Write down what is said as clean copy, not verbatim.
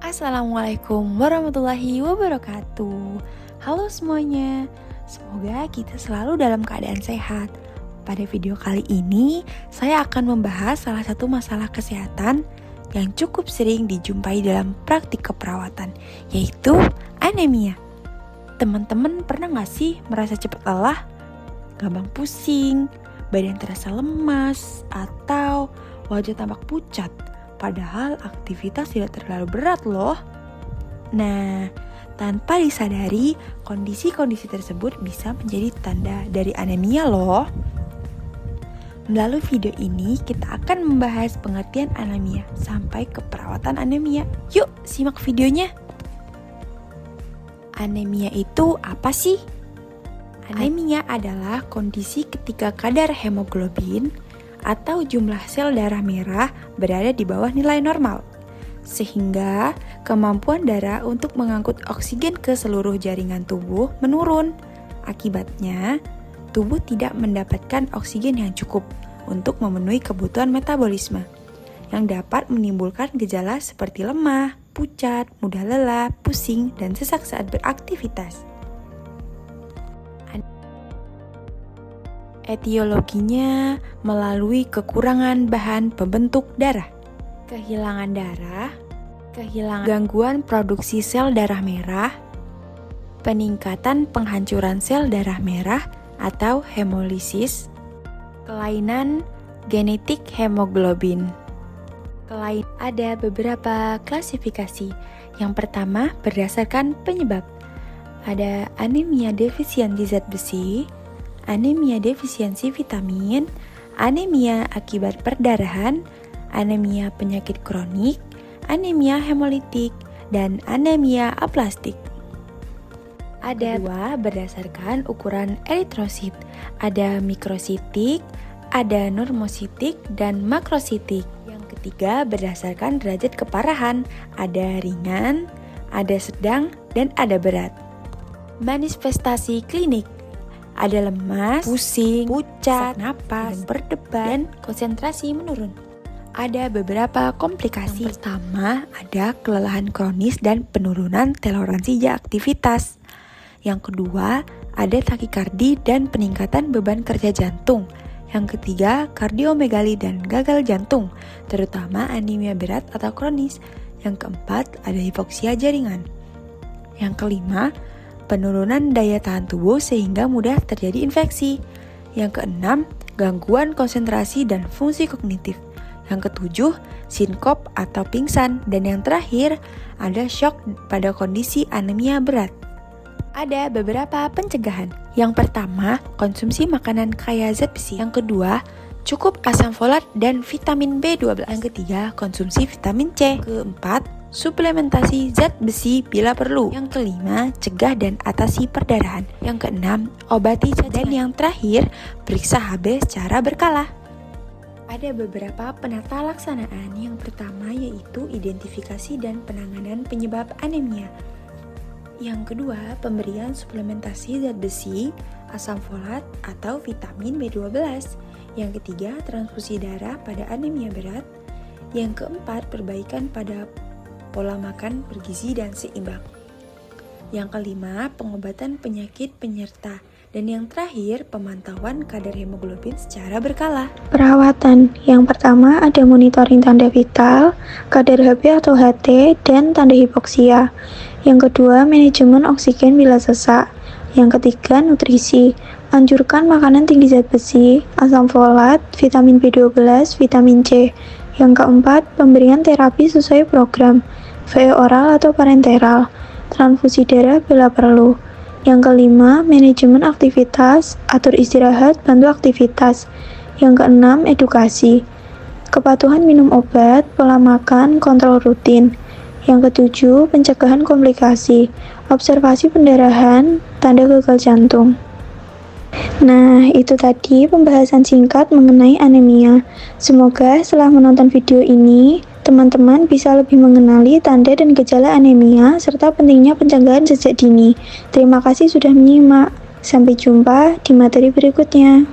Assalamualaikum warahmatullahi wabarakatuh. Halo semuanya, semoga kita selalu dalam keadaan sehat. Pada video kali ini, saya akan membahas salah satu masalah kesehatan yang cukup sering dijumpai dalam praktik keperawatan, yaitu anemia. Teman-teman pernah gak sih merasa cepat lelah, gampang pusing, badan terasa lemas, atau wajah tampak pucat? Padahal aktivitas tidak terlalu berat loh. Nah, tanpa disadari, kondisi-kondisi tersebut bisa menjadi tanda dari anemia loh. Melalui video ini, kita akan membahas pengertian anemia sampai ke perawatan anemia. Yuk, simak videonya. Anemia itu apa sih? Anemia adalah kondisi ketika kadar hemoglobin atau jumlah sel darah merah berada di bawah nilai normal, sehingga kemampuan darah untuk mengangkut oksigen ke seluruh jaringan tubuh menurun. Akibatnya, tubuh tidak mendapatkan oksigen yang cukup untuk memenuhi kebutuhan metabolisme, yang dapat menimbulkan gejala seperti lemah, pucat, mudah lelah, pusing, dan sesak saat beraktivitas. Etiologinya melalui kekurangan bahan pembentuk darah, kehilangan darah, kehilangan gangguan produksi sel darah merah, peningkatan penghancuran sel darah merah atau hemolisis, kelainan genetik hemoglobin. Ada beberapa klasifikasi. Yang pertama berdasarkan penyebab. Ada anemia defisiensi zat besi, anemia defisiensi vitamin, anemia akibat perdarahan, anemia penyakit kronik, anemia hemolitik, dan anemia aplastik. Ada dua berdasarkan ukuran eritrosit, ada mikrositik, ada normositik, dan makrositik. Yang ketiga berdasarkan derajat keparahan, ada ringan, ada sedang, dan ada berat. Manifestasi klinik ada lemas, pusing, pucat, napas, berdebar, dan konsentrasi menurun. Ada beberapa komplikasi. Yang pertama, ada kelelahan kronis dan penurunan toleransi aktivitas. Yang kedua, ada takikardi dan peningkatan beban kerja jantung. Yang ketiga, kardiomegali dan gagal jantung, terutama anemia berat atau kronis. Yang keempat, ada hipoksia jaringan. Yang kelima, penurunan daya tahan tubuh sehingga mudah terjadi infeksi. Yang keenam, gangguan konsentrasi dan fungsi kognitif. Yang ketujuh, sinkop atau pingsan. Dan yang terakhir, ada shock pada kondisi anemia berat. Ada beberapa pencegahan. Yang pertama, konsumsi makanan kaya zat besi. Yang kedua, cukup asam folat dan vitamin B12. Yang ketiga, konsumsi vitamin C. Keempat, suplementasi zat besi bila perlu. Yang kelima, cegah dan atasi perdarahan. Yang keenam, obati cacaran. Dan yang terakhir, periksa HB secara berkala. Ada beberapa penata laksanaan. Yang pertama yaitu identifikasi dan penanganan penyebab anemia. Yang kedua, pemberian suplementasi zat besi, asam folat, atau vitamin B12. Yang ketiga, transfusi darah pada anemia berat. Yang keempat, perbaikan pada pola makan bergizi dan seimbang. Yang kelima, pengobatan penyakit penyerta. Dan yang terakhir, pemantauan kadar hemoglobin secara berkala. Perawatan. Yang pertama ada monitoring tanda vital, kadar HB atau HT, dan tanda hipoksia. Yang kedua, manajemen oksigen bila sesak. Yang ketiga, nutrisi. Anjurkan makanan tinggi zat besi, asam folat, vitamin B12, vitamin C. Yang keempat, pemberian terapi sesuai program, VE oral atau parenteral, transfusi darah bila perlu. Yang kelima, manajemen aktivitas, atur istirahat, bantu aktivitas. Yang keenam, edukasi, kepatuhan minum obat, pola makan, kontrol rutin. Yang ketujuh, pencegahan komplikasi, observasi pendarahan, tanda gagal jantung. Nah, itu tadi pembahasan singkat mengenai anemia. Semoga setelah menonton video ini, teman-teman bisa lebih mengenali tanda dan gejala anemia serta pentingnya pencegahan sejak dini. Terima kasih sudah menyimak. Sampai jumpa di materi berikutnya.